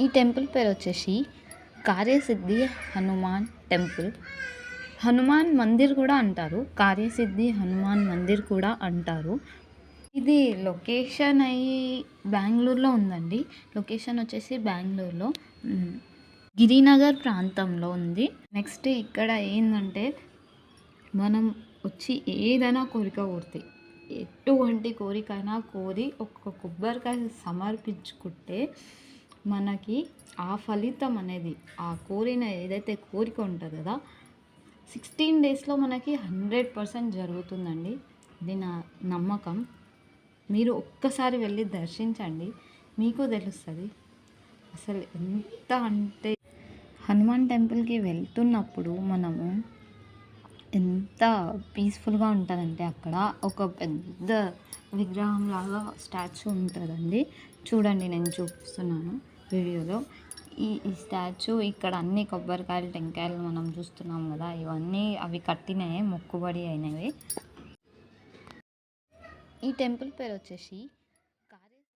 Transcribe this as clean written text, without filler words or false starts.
ఈ టెంపుల్ పేరు వచ్చేసి కార్యసిద్ధి హనుమాన్ టెంపుల్. హనుమాన్ మందిర్ కూడా అంటారు, కార్యసిద్ధి హనుమాన్ మందిర్ కూడా అంటారు. ఇది లొకేషన్ బెంగళూరులో ఉందండి. లొకేషన్ వచ్చేసి బెంగళూరులో గిరినగర్ ప్రాంతంలో ఉంది. నెక్స్ట్ ఇక్కడ ఏంటంటే మనం వచ్చి ఏదైనా కోరిక కోరితే, ఎటువంటి కోరికైనా కోరి ఒక కొబ్బరికాయ సమర్పించుకుంటే మనకి ఆ ఫలితం అనేది, ఆ కోరిన ఏదైతే కోరిక ఉంటుంది కదా, 16 డేస్లో మనకి 100% జరుగుతుందండి. ఇది నా నమ్మకం. మీరు ఒక్కసారి వెళ్ళి దర్శించండి, మీకు తెలుస్తుంది అసలు ఎంత. అంటే హనుమాన్ టెంపుల్కి వెళ్తున్నప్పుడు మనము ఎంత పీస్ఫుల్గా ఉంటుందంటే, అక్కడ ఒక పెద్ద విగ్రహం లాగా స్టాచ్యూ ఉంటుందండి. చూడండి, నేను చూపిస్తున్నాను వీడియోలో. ఈ స్టాచ్యూ ఇక్కడ అన్ని కొబ్బరికాయలు టెంకాయలు మనం చూస్తున్నాం కదా, ఇవన్నీ అవి కట్టినవి, మొక్కుబడి అయినవి. ఈ టెంపుల్ పేరు వచ్చేసి